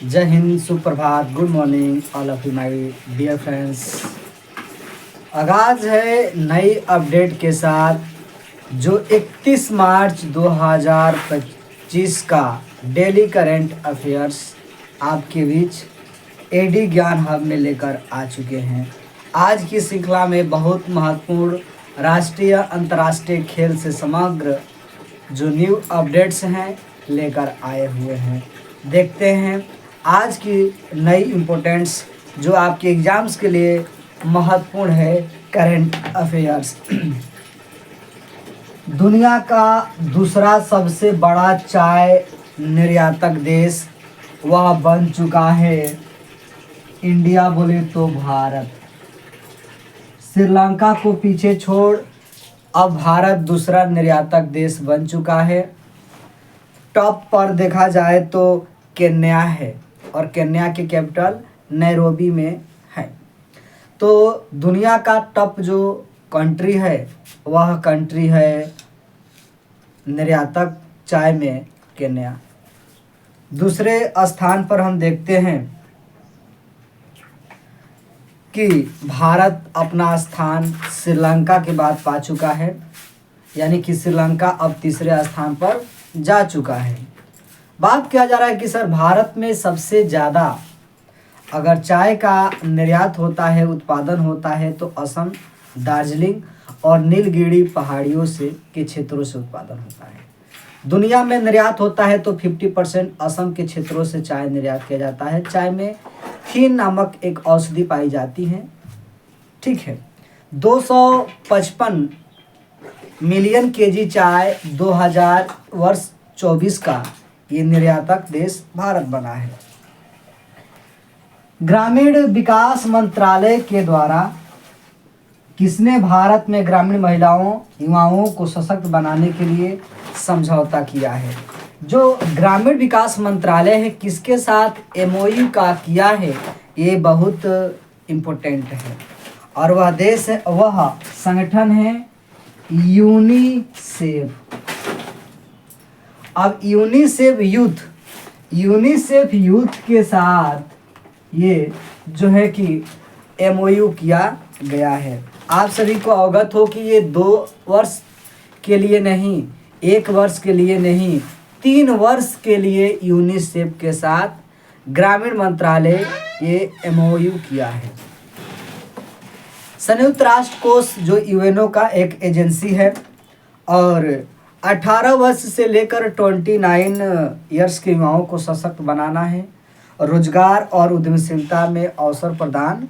जय हिंद, सुप्रभात, good morning all of you my dear friends. आगाज़ है नई अपडेट के साथ जो 31 मार्च 2025 का डेली करंट अफेयर्स आपके बीच एडी ज्ञान हब में लेकर आ चुके हैं। आज की श्रृंखला में बहुत महत्वपूर्ण राष्ट्रीय अंतर्राष्ट्रीय खेल से समग्र जो न्यू अपडेट्स हैं लेकर आए हुए हैं। देखते हैं आज की नई इम्पोर्टेंट्स जो आपके एग्ज़ाम्स के लिए महत्वपूर्ण है। Current affairs. दुनिया का दूसरा सबसे बड़ा चाय निर्यातक देश वह बन चुका है। इंडिया बोले तो भारत। श्रीलंका को पीछे छोड़ अब भारत दूसरा निर्यातक देश बन चुका है। टॉप पर देखा जाए तो केन्या है और केन्या की कैपिटल नैरोबी में है। तो दुनिया का टॉप जो कंट्री है वह कंट्री है निर्यातक चाय में केन्या। दूसरे स्थान पर हम देखते हैं कि भारत अपना स्थान श्रीलंका के बाद पा चुका है, यानी कि श्रीलंका अब तीसरे स्थान पर जा चुका है। बात किया जा रहा है कि सर भारत में सबसे ज़्यादा अगर चाय का निर्यात होता है, उत्पादन होता है तो असम, दार्जिलिंग और नीलगिरी पहाड़ियों से के क्षेत्रों से उत्पादन होता है। दुनिया में निर्यात होता है तो 50% असम के क्षेत्रों से चाय निर्यात किया जाता है। चाय में थीन नामक एक औषधि पाई जाती है। ठीक है, 255 मिलियन केजी चाय 2024 का ये निर्यातक देश भारत बना है। ग्रामीण विकास मंत्रालय के द्वारा किसने भारत में ग्रामीण महिलाओं युवाओं को सशक्त बनाने के लिए समझौता किया है? जो ग्रामीण विकास मंत्रालय है किसके साथ एमओयू का किया है, ये बहुत इम्पोर्टेंट है और वह देश है, वह संगठन है यूनिसेफ। अब यूनिसेफ यूथ के साथ ये जो है कि एमओयू किया गया है। आप सभी को अवगत हो कि ये 2 वर्ष के लिए नहीं, 1 वर्ष के लिए नहीं, 3 वर्ष के लिए यूनिसेफ के साथ ग्रामीण मंत्रालय ये एमओयू किया है। संयुक्त राष्ट्र कोष जो यूएनओ का एक एजेंसी है और 18 वर्ष से लेकर 29 ईयर्स के युवाओं को सशक्त बनाना है, रोजगार और उद्यमशीलता में अवसर प्रदान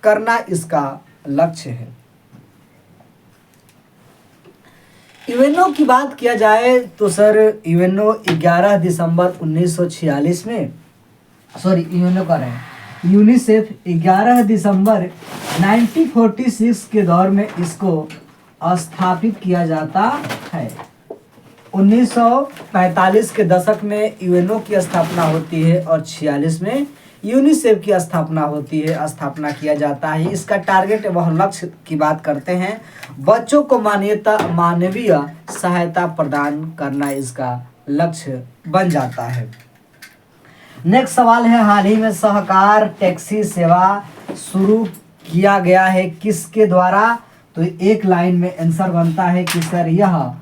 करना इसका लक्ष्य है। यूएनओ की बात किया जाए तो सर यूएनओ 11 दिसंबर 1946 में यूएनओ का रहे यूनिसेफ 11 दिसंबर 1946 के दौर में इसको स्थापित किया जाता है। 1945 के दशक में यूएनओ की स्थापना होती है और 46 में यूनिसेफ की स्थापना किया जाता है। इसका टारगेट वह लक्ष्य की बात करते हैं, बच्चों को मानवीय सहायता प्रदान करना इसका लक्ष्य बन जाता है। नेक्स्ट सवाल है, हाल ही में सहकार टैक्सी सेवा शुरू किया गया है किसके द्वारा? तो एक लाइन में आंसर बनता है कि सर यह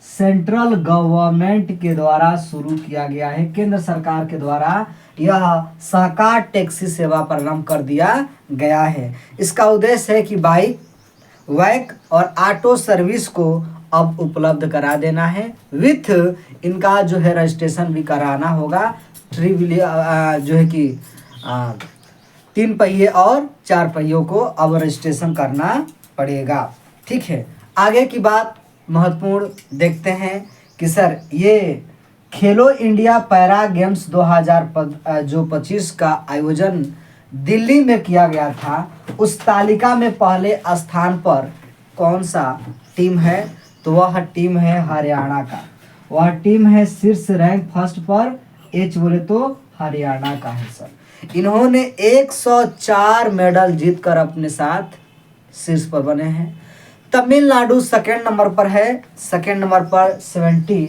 सेंट्रल गवर्नमेंट के द्वारा शुरू किया गया है। केंद्र सरकार के द्वारा यह सहकार टैक्सी सेवा प्रारंभ कर दिया गया है। इसका उद्देश्य है कि बाइक, वैक और ऑटो सर्विस को अब उपलब्ध करा देना है। विथ इनका जो है रजिस्ट्रेशन भी कराना होगा। जो है कि 3 पहिए और 4 पहियों को अब रजिस्ट्रेशन करना पड़ेगा। ठीक है, आगे की बात महत्वपूर्ण देखते हैं कि सर ये खेलो इंडिया पैरा गेम्स 2025 का आयोजन दिल्ली में किया गया था। उस तालिका में पहले स्थान पर कौन सा टीम है? तो वह टीम है हरियाणा का। वह टीम है शीर्ष रैंक फर्स्ट पर, एच बोले तो हरियाणा का है सर। इन्होंने 104 मेडल जीतकर अपने साथ शीर्ष पर बने हैं। तमिलनाडु सेकंड नंबर पर है। सेकंड नंबर पर 70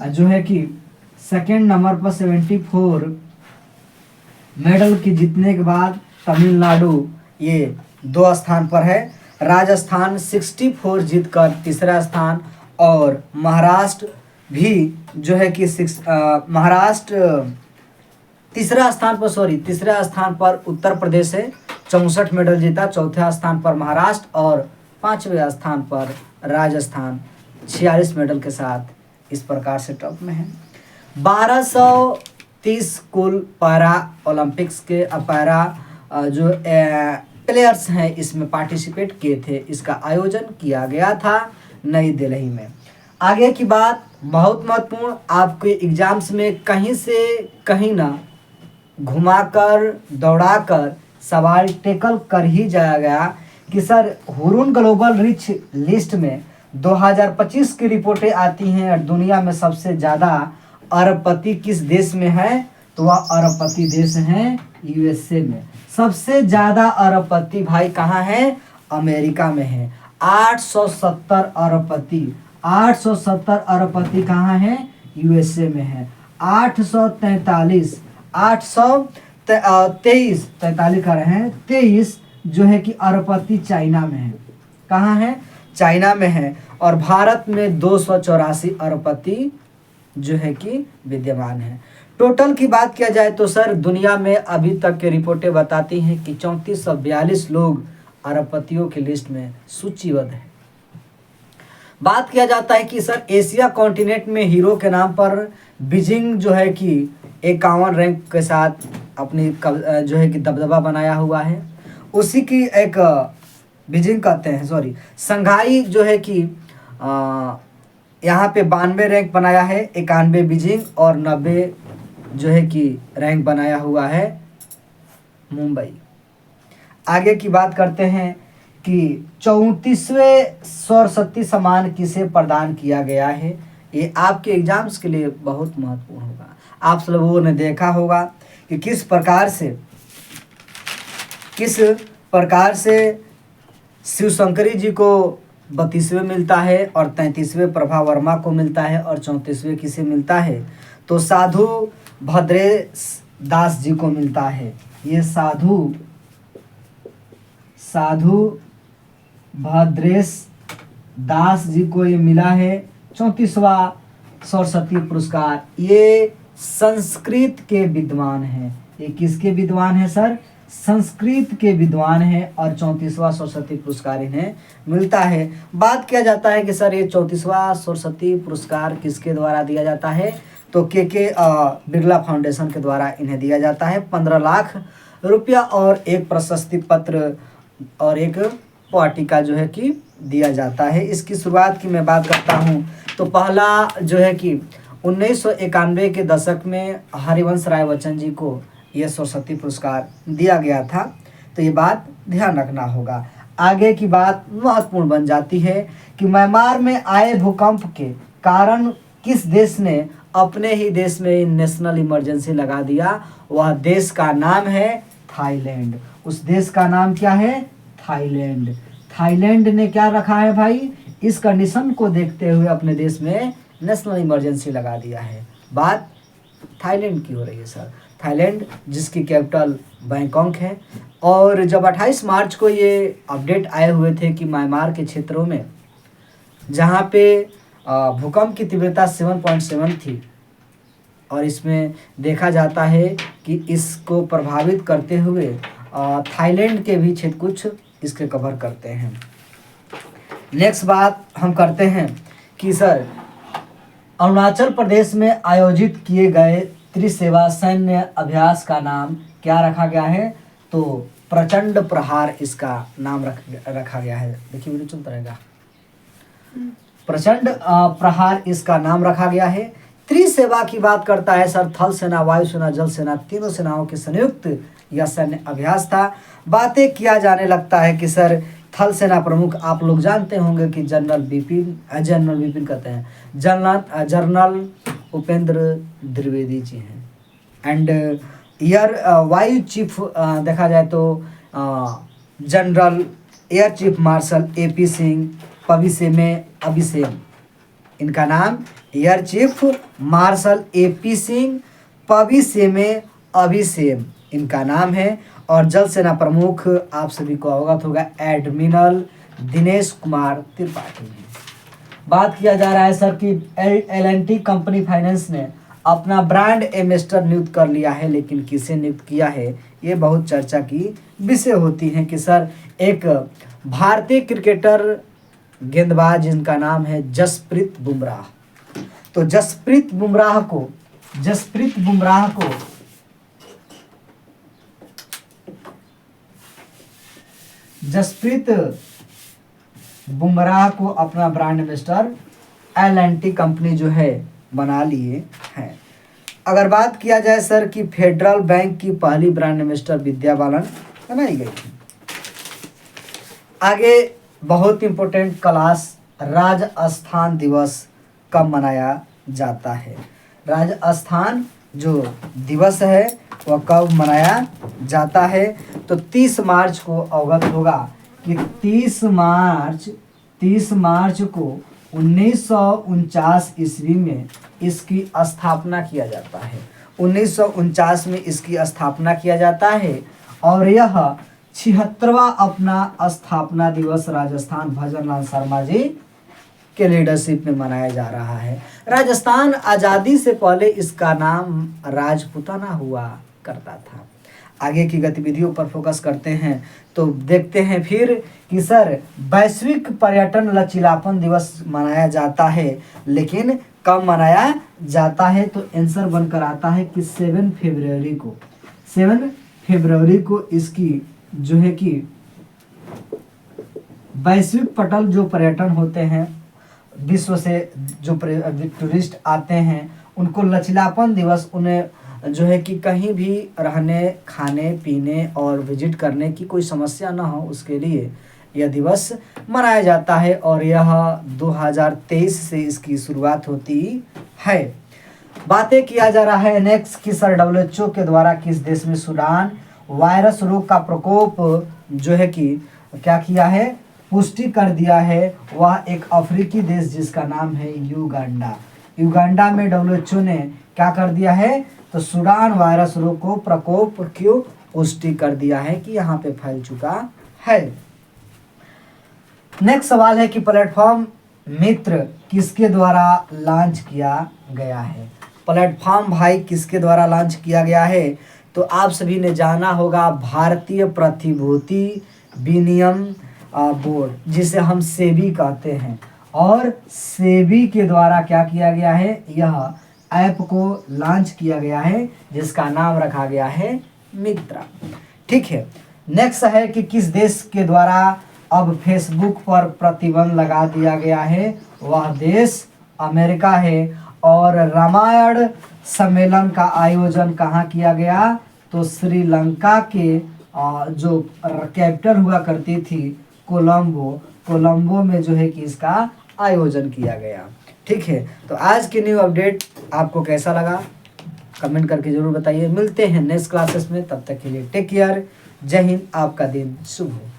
जो है कि सेकंड नंबर पर 74 मेडल की जीतने के बाद तमिलनाडु ये 2 स्थान पर है। राजस्थान 64 जीतकर तीसरा स्थान, और महाराष्ट्र भी जो है कि महाराष्ट्र तीसरा स्थान पर उत्तर प्रदेश है, 64 मेडल जीता। चौथे स्थान पर महाराष्ट्र और 5वें स्थान पर राजस्थान 46 मेडल के साथ इस प्रकार से टॉप में है। 1230 कुल पैरा ओलंपिक्स के पैरा जो प्लेयर्स हैं इसमें पार्टिसिपेट किए थे। इसका आयोजन किया गया था नई दिल्ली में। आगे की बात बहुत महत्वपूर्ण, आपके एग्जाम्स में कहीं से कहीं ना घुमाकर दौड़ाकर सवाल टेकल कर ही जाया गया कि sir Hurun global rich list में 2025 की रिपोर्टें आती हैं और दुनिया में सबसे ज़्यादा अरबपति किस देश में है, तो वह अरबपति देश है यूएसए में। सबसे ज़्यादा अरबपति भाई कहाँ है, अमेरिका में है। 870 अरबपति 870 अरबपति कहाँ है, यूएसए में है। 843 कर रहे हैं 23 जो है कि अरबपति चाइना में है। कहाँ है, चाइना में है। और भारत में 284 अरबपति जो है कि विद्यमान है। टोटल की बात किया जाए तो सर दुनिया में अभी तक के रिपोर्टें बताती हैं कि 3442 लोग अरबपतियों की लिस्ट में सूचीबद्ध है। बात किया जाता है कि सर एशिया कॉन्टिनेंट में हीरो के नाम पर बीजिंग जो है कि 51 रैंक के साथ अपनी जो है कि दबदबा बनाया हुआ है। उसी की एक बीजिंग कहते हैं सॉरी संघाई जो है कि यहाँ पे 92 रैंक बनाया है, 91 बीजिंग और 90 जो है कि रैंक बनाया हुआ है मुंबई। आगे की बात करते हैं कि 34वें सरस्वती सम्मान किसे प्रदान किया गया है। ये आपके एग्जाम्स के लिए बहुत महत्वपूर्ण होगा। आप सब लोगों ने देखा होगा कि किस प्रकार से शिवशंकरी जी को 32वें मिलता है और 33वें प्रभा वर्मा को मिलता है और 34वें किसे मिलता है, तो साधु भद्रेश दास जी को मिलता है। ये साधु भद्रेश दास जी को ये मिला है 34वां सरस्वती पुरस्कार। ये संस्कृत के विद्वान हैं। ये किसके विद्वान हैं सर, संस्कृत के विद्वान हैं और 34वां सरस्वती पुरस्कार इन्हें मिलता है। बात किया जाता है कि सर ये 34वां सरस्वती पुरस्कार किसके द्वारा दिया जाता है, तो के बिरला फाउंडेशन के द्वारा इन्हें दिया जाता है। 15 लाख रुपया और एक प्रशस्ति पत्र और एक वाटिका जो है कि दिया जाता है। इसकी शुरुआत की मैं बात करता हूँ तो पहला जो है कि 1991 के दशक में हरिवंश राय बच्चन जी को यह सरस्वती पुरस्कार दिया गया था। तो ये बात ध्यान रखना होगा। आगे की बात महत्वपूर्ण बन जाती है कि म्यांमार में आए भूकंप के कारण किस देश ने अपने ही देश में नेशनल इमरजेंसी लगा दिया। वह देश का नाम है थाईलैंड। उस देश का नाम क्या है, थाईलैंड। थाईलैंड ने क्या रखा है भाई, इस कंडीशन को देखते हुए अपने देश में नेशनल इमरजेंसी लगा दिया है। बात थाईलैंड की हो रही है सर। थाईलैंड जिसकी कैपिटल बैंकॉक है। और जब 28 मार्च को ये अपडेट आए हुए थे कि म्यांमार के क्षेत्रों में जहाँ पे भूकंप की तीव्रता 7.7 थी और इसमें देखा जाता है कि इसको प्रभावित करते हुए थाईलैंड के भी क्षेत्र कुछ इसके कवर करते हैं। नेक्स्ट बात हम करते हैं कि सर अरुणाचल प्रदेश में आयोजित किए गए त्रिसेवा सैन्य अभ्यास का नाम क्या रखा गया है, तो प्रचंड प्रहार इसका नाम रखा गया है। देखिए वीडियो चलता रहेगा। प्रचंड प्रहार इसका नाम रखा गया है। त्रिसेवा की बात करता है सर, थल सेना, वायुसेना, जल सेना, तीनों सेनाओं के संयुक्त यह सैन्य अभ्यास था। बातें किया जाने लगता है कि सर थल सेना प्रमुख आप लोग जानते होंगे कि जनरल बिपिन कहते हैं, जनरल उपेंद्र द्विवेदी जी हैं। एंड एयर वायु चीफ देखा जाए तो general air chief marshal AP Singh, पविसे में अभिषेक, इनका नाम air chief marshal AP Singh पविसेमे अभिसेम इनका नाम है। और जल सेना प्रमुख आप सभी को अवगत होगा एडमिरल दिनेश कुमार त्रिपाठी हैं। बात किया जा रहा है सर कि L&T कंपनी फाइनेंस ने अपना ब्रांड एम्बेसडर नियुक्त कर लिया है, लेकिन किसे नियुक्त किया है ये बहुत चर्चा की विषय होती है कि सर एक भारतीय क्रिकेटर गेंदबाज जिनका नाम है जसप्रीत बुमराह। तो जसप्रीत बुमराह को अपना ब्रांड एम्बेसडर L&T कंपनी जो है बना लिए हैं। अगर बात किया जाए सर कि फेडरल बैंक की पहली ब्रांड एम्बेसडर विद्या बालन बनाई गई थी। आगे बहुत इंपॉर्टेंट क्लास, राजस्थान दिवस कब मनाया जाता है। राजस्थान जो दिवस है वह कब मनाया जाता है। तो 30 मार्च को अवगत होगा कि 30 मार्च को 1949 ईस्वी में इसकी स्थापना किया जाता है। 1949 में इसकी स्थापना किया जाता है और यह 76वां अपना स्थापना दिवस राजस्थान भजनलाल शर्मा जी के लीडरशिप में मनाया जा रहा है। राजस्थान आज़ादी से पहले इसका नाम राजपूताना हुआ करता था। आगे की गतिविधियों पर फोकस करते हैं तो देखते हैं फिर कि सर वैश्विक पर्यटन लचीलापन दिवस मनाया जाता है, लेकिन कब मनाया जाता है। तो आंसर बनकर आता है कि 7 फरवरी को इसकी जो है कि वैश्विक पटल जो पर्यटन होते हैं विश्व से जो टूरिस्ट आते हैं उनको लचीलापन दिवस, उन्हें जो है कि कहीं भी रहने खाने पीने और विजिट करने की कोई समस्या ना हो उसके लिए यह दिवस मनाया जाता है। और यह 2023 से इसकी शुरुआत होती है। बातें किया जा रहा है नेक्स्ट कि सर WHO के द्वारा किस देश में सूडान वायरस रोग का प्रकोप जो है कि क्या किया है, पुष्टि कर दिया है। वह एक अफ्रीकी देश जिसका नाम है युगांडा में WHO ने क्या कर दिया है, तो सूडान वायरस रोग को प्रकोप क्यों पुष्टि कर दिया है कि यहाँ पे फैल चुका है। नेक्स्ट सवाल है कि प्लेटफॉर्म मित्र किसके द्वारा लॉन्च किया गया है। प्लेटफॉर्म भाई किसके द्वारा लॉन्च किया गया है, तो आप सभी ने जाना होगा भारतीय प्रतिभूति विनियम बोर्ड जिसे हम सेबी कहते हैं। और सेबी के द्वारा क्या किया गया है, यह ऐप को लॉन्च किया गया है जिसका नाम रखा गया है मित्रा। ठीक है, नेक्स्ट है कि किस देश के द्वारा अब फेसबुक पर प्रतिबंध लगा दिया गया है, वह देश अमेरिका है। और रामायण सम्मेलन का आयोजन कहाँ किया गया, तो श्रीलंका के जो कैपिटल हुआ करती थी कोलंबो में जो है कि इसका आयोजन किया गया। ठीक है, तो आज की न्यू अपडेट आपको कैसा लगा कमेंट करके जरूर बताइए। मिलते हैं नेक्स्ट क्लासेस में, तब तक के लिए टेक केयर। जय हिंद, आपका दिन शुभ हो।